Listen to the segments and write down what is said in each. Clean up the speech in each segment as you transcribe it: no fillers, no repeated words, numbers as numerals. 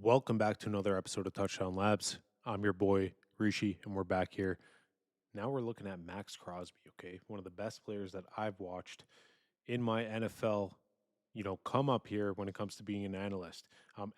Welcome back to another episode of Touchdown Labs. I'm your boy, Rishi, and we're back here. Now we're looking at Maxx Crosby, okay? One of the best players that I've watched in my NFL, come up here when it comes to being an analyst.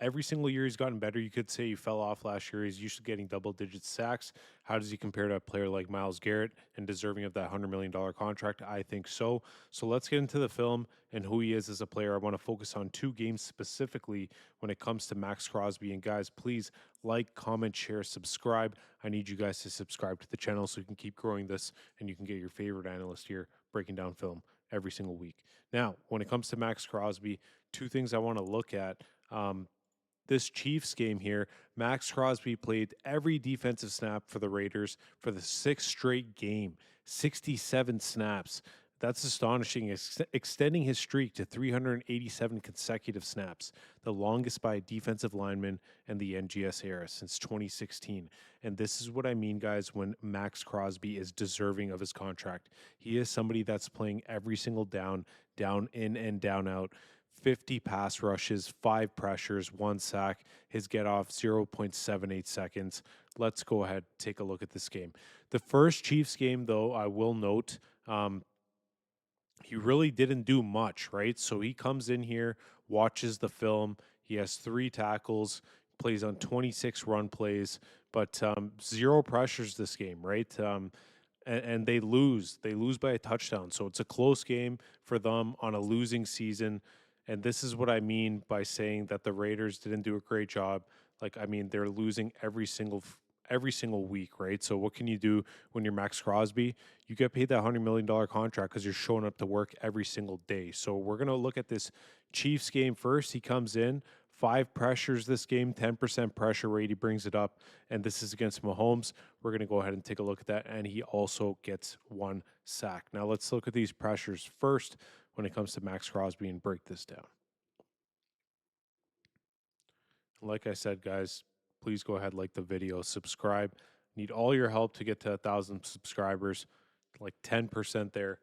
Every single year he's gotten better. You could say he fell off last year. He's used to getting double digit sacks. How does he compare to a player like Myles Garrett and deserving of that $100 million contract? I think so. So let's get into the film and who he is as a player. I want to focus on two games specifically when it comes to Maxx Crosby. And guys, please like, comment, share, subscribe. I need you guys to subscribe to the channel so we can keep growing this and you can get your favorite analyst here breaking down film every single week. Now, when it comes to Maxx Crosby, two things I want to look at. This Chiefs game here, Maxx Crosby played every defensive snap for the Raiders for the sixth straight game, 67 snaps. That's astonishing, extending his streak to 387 consecutive snaps, the longest by a defensive lineman in the NGS era since 2016. And this is what I mean, guys, when Maxx Crosby is deserving of his contract. He is somebody that's playing every single down in and down out. 50 pass rushes, 5 pressures, 1 sack, his get off 0.78 seconds. Let's go ahead, take a look at this game. The first Chiefs game, though, I will note, he really didn't do much, right? So he comes in here, watches the film. He has 3 tackles, plays on 26 run plays, but 0 pressures this game, right? And they lose. They lose by a touchdown. So it's a close game for them on a losing season. And this is what I mean by saying that the Raiders didn't do a great job. Like, I mean, they're losing every single week, right? So what can you do when you're Maxx Crosby? You get paid that $100 million contract because you're showing up to work every single day. So we're gonna look at this Chiefs game first. He comes in, 5 pressures this game, 10% pressure rate. He brings it up, and this is against Mahomes. We're gonna go ahead and take a look at that, and he also gets 1 sack. Now let's look at these pressures first when it comes to Maxx Crosby and break this down. Like I said, guys, please go ahead, like the video, subscribe. Need all your help to get to 1,000 subscribers, like 10% there.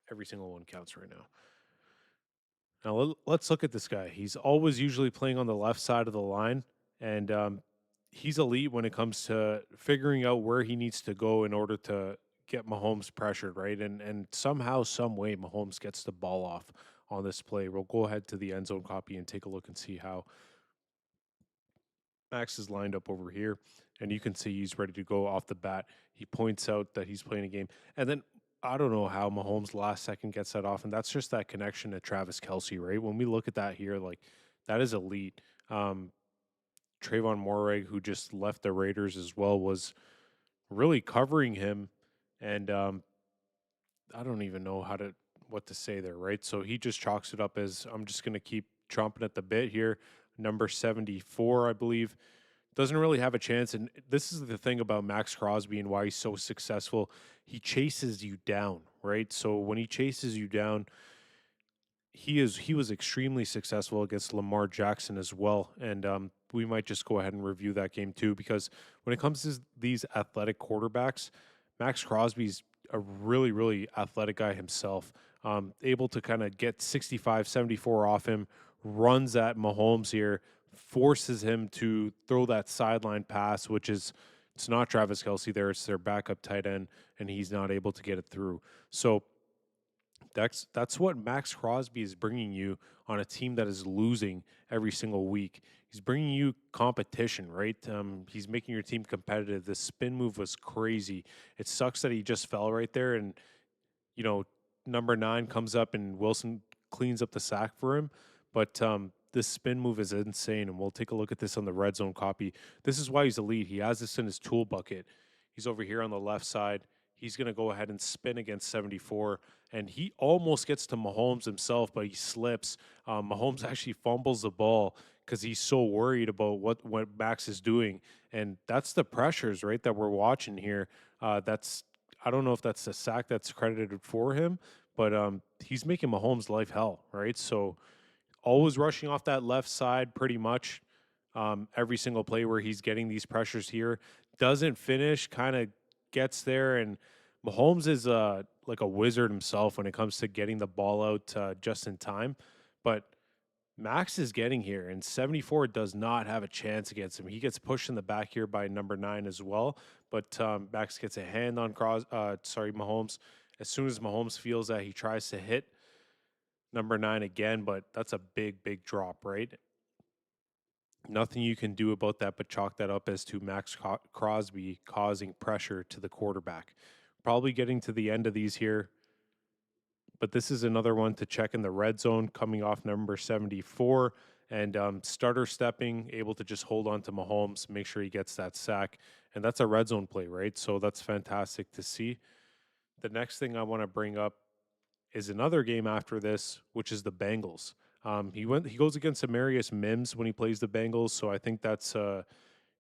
Every single one counts right now. Now let's look at this guy. He's always usually playing on the left side of the line, and he's elite when it comes to figuring out where he needs to go in order to get Mahomes pressured, right? And somehow, some way, Mahomes gets the ball off on this play. We'll go ahead to the end zone copy and take a look and see how Maxx is lined up over here, and you can see he's ready to go off the bat. He points out that he's playing a game, and then I don't know how Mahomes last second gets that off, and that's just that connection to Travis Kelce, right? When we look at that here, like that is elite. Trayvon Moreg, who just left the Raiders as well, was really covering him, and I don't even know what to say there, right? So he just chalks it up as I'm just going to keep chomping at the bit here. Number 74, I believe, doesn't really have a chance. And this is the thing about Maxx Crosby and why he's so successful. He chases you down, right? So when he chases you down, he was extremely successful against Lamar Jackson as well. And we might just go ahead and review that game too, because when it comes to these athletic quarterbacks, Maxx Crosby's a really, really athletic guy himself, able to kind of get 65, 74 off him, runs at Mahomes here, forces him to throw that sideline pass, which is it's not Travis Kelce there, it's their backup tight end, and he's not able to get it through. So that's what Maxx Crosby is bringing you on a team that is losing every single week. He's bringing you competition, right? He's making your team competitive. The spin move was crazy. It sucks that he just fell right there, and you know, number 9 comes up and Wilson cleans up the sack for him. But this spin move is insane, and we'll take a look at this on the red zone copy. This is why he's elite. He has this in his tool bucket. He's over here on the left side. He's going to go ahead and spin against 74, and he almost gets to Mahomes himself, but he slips. Mahomes actually fumbles the ball because he's so worried about what Maxx is doing, and that's the pressures, right, that we're watching here. I don't know if that's the sack that's credited for him, but he's making Mahomes' life hell, right? So always rushing off that left side pretty much every single play where he's getting these pressures here. Doesn't finish, kind of gets there, and Mahomes is like a wizard himself when it comes to getting the ball out just in time. But Maxx is getting here, and 74 does not have a chance against him. He gets pushed in the back here by number 9 as well, but Maxx gets a hand on Mahomes. As soon as Mahomes feels that, he tries to hit number 9 again, but that's a big, big drop, right? Nothing you can do about that but chalk that up as to Crosby causing pressure to the quarterback. Probably getting to the end of these here, but this is another one to check in the red zone coming off number 74 and starter stepping, able to just hold on to Mahomes, make sure he gets that sack. And that's a red zone play, right? So that's fantastic to see. The next thing I want to bring up is another game after this, which is the Bengals. He goes against Amarius Mims when he plays the Bengals, so I think that's a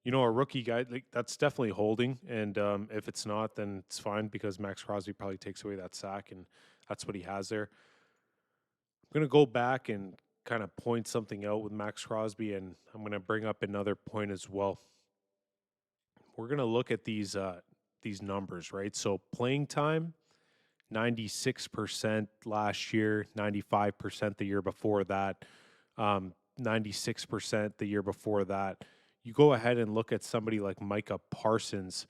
rookie guy. Like, that's definitely holding, and if it's not, then it's fine because Maxx Crosby probably takes away that sack, and that's what he has there. I'm gonna go back and kind of point something out with Maxx Crosby, and I'm gonna bring up another point as well. We're gonna look at these numbers, right? So playing time 96% last year, 95% the year before that, 96% the year before that. You go ahead and look at somebody like Micah Parsons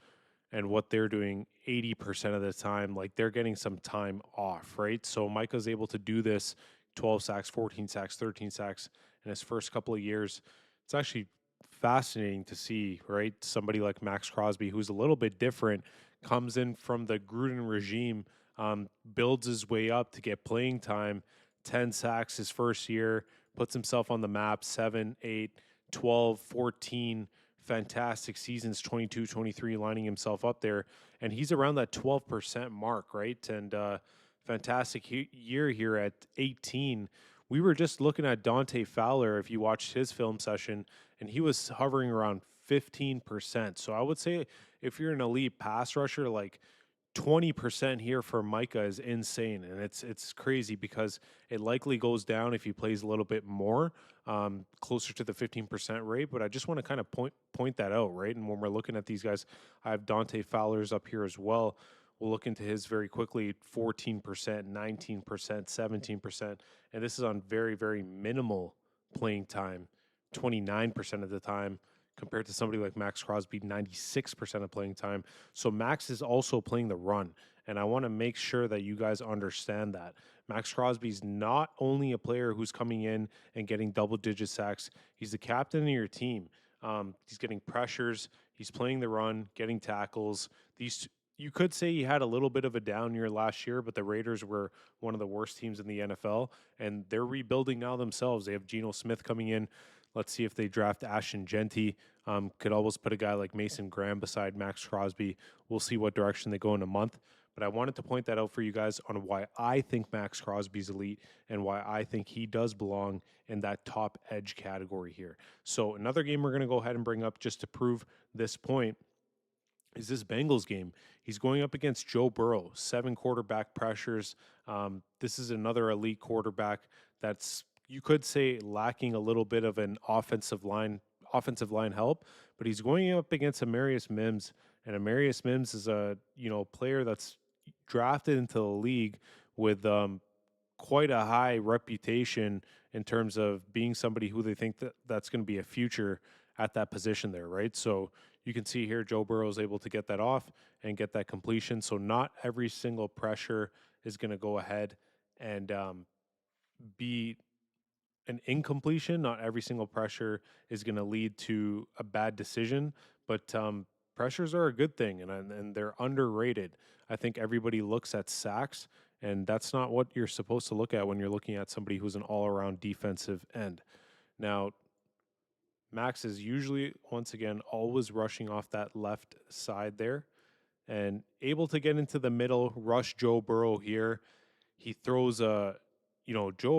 and what they're doing 80% of the time, like they're getting some time off, right? So Micah's able to do this 12 sacks, 14 sacks, 13 sacks in his first couple of years. It's actually fascinating to see, right? Somebody like Maxx Crosby, who's a little bit different, comes in from the Gruden regime, builds his way up to get playing time, 10 sacks his first year, puts himself on the map, 7, 8, 12, 14 fantastic seasons, 22, 23, lining himself up there. And he's around that 12% mark, right? And fantastic year here at 18. We were just looking at Dante Fowler, if you watched his film session, and he was hovering around 15%. So I would say if you're an elite pass rusher, like 20% here for Micah is insane, and it's crazy because it likely goes down if he plays a little bit more, closer to the 15% rate. But I just want to kind of point that out, right? And when we're looking at these guys, I have Dante Fowler's up here as well. We'll look into his very quickly: 14%, 19%, 17%, and this is on very, very minimal playing time, 29% of the time, compared to somebody like Maxx Crosby, 96% of playing time. So Maxx is also playing the run. And I want to make sure that you guys understand that. Maxx Crosby's not only a player who's coming in and getting double digit sacks, he's the captain of your team. He's getting pressures, he's playing the run, getting tackles. You could say he had a little bit of a down year last year, but the Raiders were one of the worst teams in the NFL, and they're rebuilding now themselves. They have Geno Smith coming in. Let's see if they draft Ashton Genty. Could always put a guy like Mason Graham beside Maxx Crosby. We'll see what direction they go in a month. But I wanted to point that out for you guys on why I think Maxx Crosby's elite and why I think he does belong in that top edge category here. So another game we're going to go ahead and bring up just to prove this point is this Bengals game. He's going up against Joe Burrow, 7 quarterback pressures. This is another elite quarterback that's, you could say, lacking a little bit of an offensive line help, but he's going up against Amarius Mims, and Amarius Mims is a player that's drafted into the league with quite a high reputation in terms of being somebody who they think that's going to be a future at that position there, right? So you can see here Joe Burrow is able to get that off and get that completion. So not every single pressure is going to go ahead and be an incompletion. Not every single pressure is going to lead to a bad decision, but pressures are a good thing, and they're underrated. I think everybody looks at sacks, and that's not what you're supposed to look at when you're looking at somebody who's an all-around defensive end. Now, Maxx is usually, once again, always rushing off that left side there and able to get into the middle, rush Joe Burrow here. He throws Joe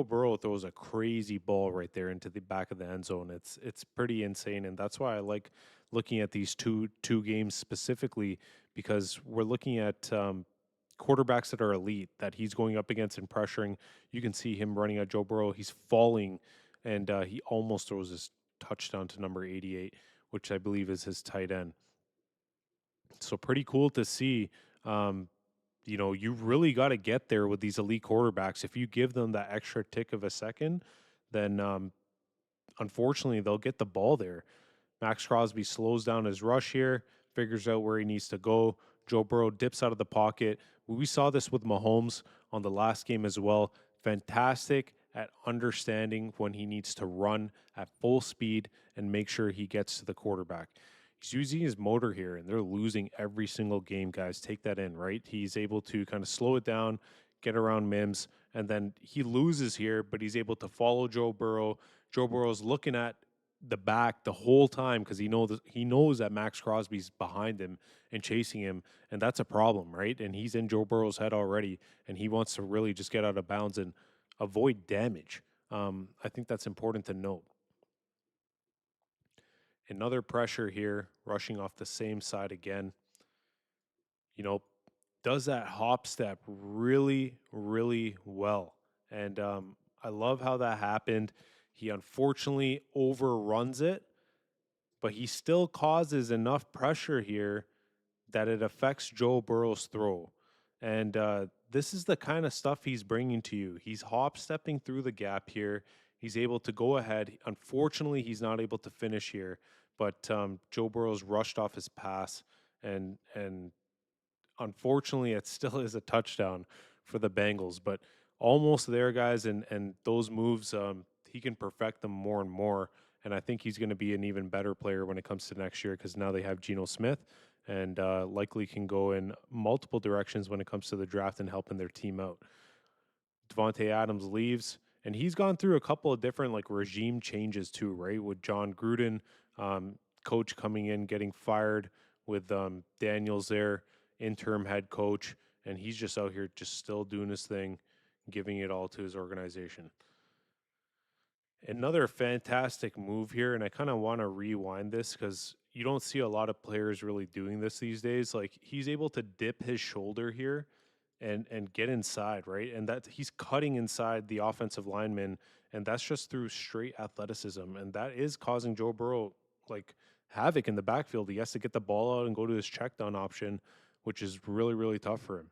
Burrow throws a crazy ball right there into the back of the end zone. It's pretty insane, and that's why I like looking at these two games specifically, because we're looking at quarterbacks that are elite that he's going up against and pressuring. You can see him running at Joe Burrow. He's falling, and he almost throws his touchdown to number 88, which I believe is his tight end. So pretty cool to see. You really got to get there with these elite quarterbacks. If you give them that extra tick of a second, then unfortunately they'll get the ball there. Maxx Crosby slows down his rush here, figures out where he needs to go. Joe Burrow dips out of the pocket. We saw this with Mahomes on the last game as well. Fantastic at understanding when he needs to run at full speed and make sure he gets to the quarterback. He's using his motor here, and they're losing every single game, guys. Take that in, right? He's able to kind of slow it down, get around Mims, and then he loses here, but he's able to follow Joe Burrow. Joe Burrow's looking at the back the whole time because he knows that Maxx Crosby's behind him and chasing him, and that's a problem, right? And he's in Joe Burrow's head already, and he wants to really just get out of bounds and avoid damage. I think that's important to note. Another pressure here, rushing off the same side again. You know, does that hop step really, really well. And I love how that happened. He unfortunately overruns it, but he still causes enough pressure here that it affects Joe Burrow's throw. And this is the kind of stuff he's bringing to you. He's hop stepping through the gap here. He's able to go ahead. Unfortunately, he's not able to finish here, but Joe Burrow's rushed off his pass, and unfortunately, it still is a touchdown for the Bengals, but almost there, guys. And those moves, he can perfect them more and more. And I think he's going to be an even better player when it comes to next year because now they have Geno Smith and likely can go in multiple directions when it comes to the draft and helping their team out. Devontae Adams leaves, and he's gone through a couple of different like regime changes too, right? With John Gruden, coach coming in, getting fired, with Daniels there, interim head coach, and he's just out here just still doing his thing, giving it all to his organization. Another fantastic move here, and I kind of want to rewind this because you don't see a lot of players really doing this these days. Like he's able to dip his shoulder here and get inside, right? And that he's cutting inside the offensive lineman, and that's just through straight athleticism, and that is causing Joe Burrow like havoc in the backfield. He has to get the ball out and go to his check down option, which is really really tough for him.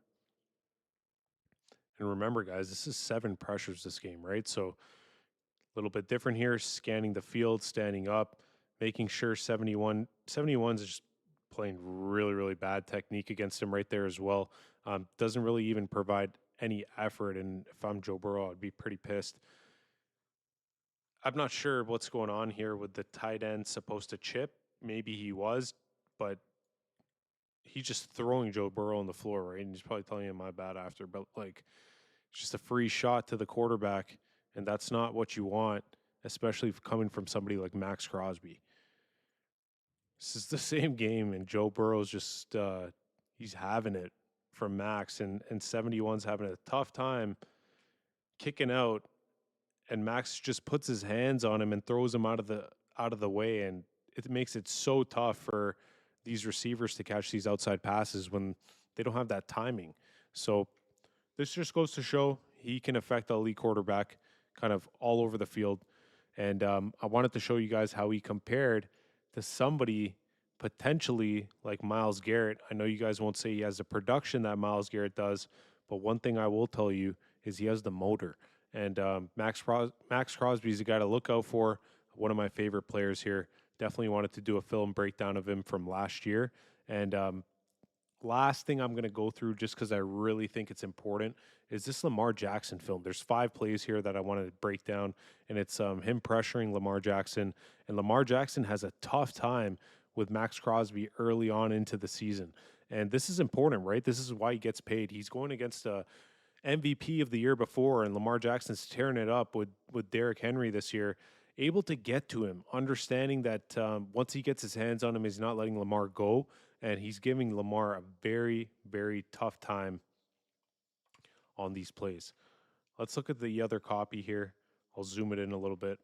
And remember, guys, this is 7 pressures this game, right? So a little bit different here, scanning the field, standing up, making sure 71's just playing really, really bad technique against him right there as well. Doesn't really even provide any effort. And if I'm Joe Burrow, I'd be pretty pissed. I'm not sure what's going on here with the tight end supposed to chip. Maybe he was, but he's just throwing Joe Burrow on the floor, right? And he's probably telling him my bad after, but like it's just a free shot to the quarterback, and that's not what you want, especially coming from somebody like Maxx Crosby. This is the same game, and Joe Burrow's just he's having it from Maxx, and 71's having a tough time kicking out, and Maxx just puts his hands on him and throws him out of the way, and it makes it so tough for these receivers to catch these outside passes when they don't have that timing. So this just goes to show he can affect a elite quarterback kind of all over the field. And I wanted to show you guys how he compared to somebody potentially like Myles Garrett. I know you guys won't say he has the production that Myles Garrett does, but one thing I will tell you is he has the motor. And Maxx Crosby is a guy to look out for. One of my favorite players here. Definitely wanted to do a film breakdown of him from last year. And last thing I'm going to go through, just because I really think it's important, is this Lamar Jackson film. There's 5 plays here that I want to break down, and it's him pressuring Lamar Jackson. And Lamar Jackson has a tough time with Maxx Crosby early on into the season. And this is important, right? This is why he gets paid. He's going against a MVP of the year before, and Lamar Jackson's tearing it up with Derrick Henry this year, able to get to him, understanding that once he gets his hands on him, he's not letting Lamar go, and he's giving Lamar a very, very tough time on these plays. Let's look at the other copy here. I'll zoom it in a little bit.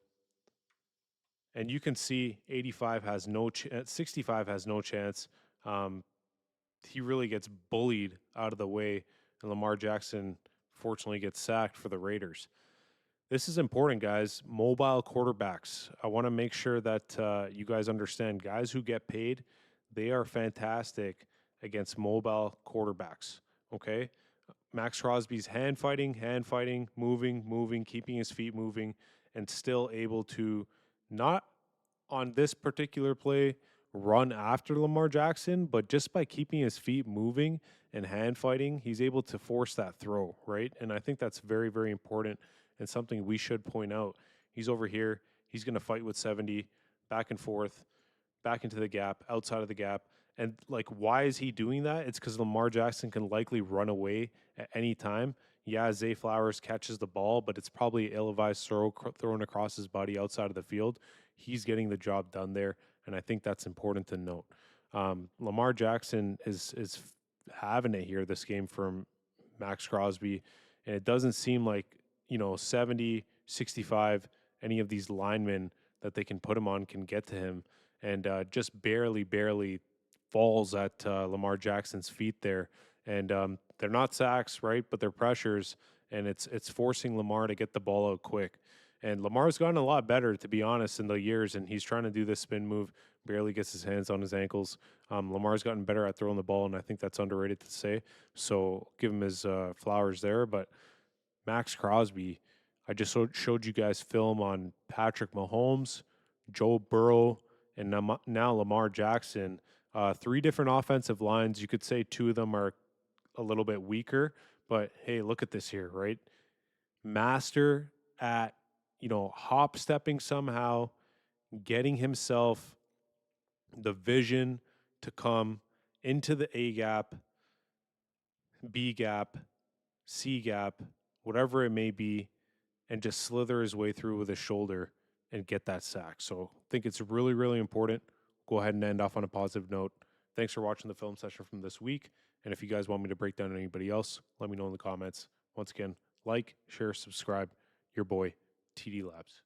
And you can see 85 has no 65 has no chance. He really gets bullied out of the way, and Lamar Jackson fortunately gets sacked for the Raiders. This is important, guys. Mobile quarterbacks. I want to make sure that you guys understand guys who get paid, they are fantastic against mobile quarterbacks. Okay? Maxx Crosby's hand fighting, moving, keeping his feet moving. and still able to not on this particular play run after Lamar Jackson, but just by keeping his feet moving and hand fighting, he's able to force that throw, right? And I think that's very, very important and something we should point out. He's over here, he's going to fight with 70, back and forth, back into the gap, outside of the gap. And like, why is he doing that? It's because Lamar Jackson can likely run away at any time. Yeah, Zay Flowers catches the ball, but it's probably ill-advised throw thrown across his body outside of the field. He's getting the job done there, and I think that's important to note. Lamar Jackson is having it here this game from Maxx Crosby, and it doesn't seem like 70, 65, any of these linemen that they can put him on can get to him, and just barely falls at Lamar Jackson's feet there. And they're not sacks, right? But they're pressures, and it's forcing Lamar to get the ball out quick. And Lamar's gotten a lot better, to be honest, in the years, and he's trying to do this spin move, barely gets his hands on his ankles. Lamar's gotten better at throwing the ball, and I think that's underrated to say. So give him his flowers there. But Maxx Crosby, I just showed you guys film on Patrick Mahomes, Joe Burrow, and now Lamar Jackson. Three different offensive lines. You could say two of them are a little bit weaker, but hey, look at this here, right? Master at, hop stepping somehow, getting himself the vision to come into the A gap, B gap, C gap, whatever it may be, and just slither his way through with his shoulder and get that sack. So I think it's really, really important. Go ahead and end off on a positive note. Thanks for watching the film session from this week. And if you guys want me to break down anybody else, let me know in the comments. Once again, like, share, subscribe. Your boy, TD Labs.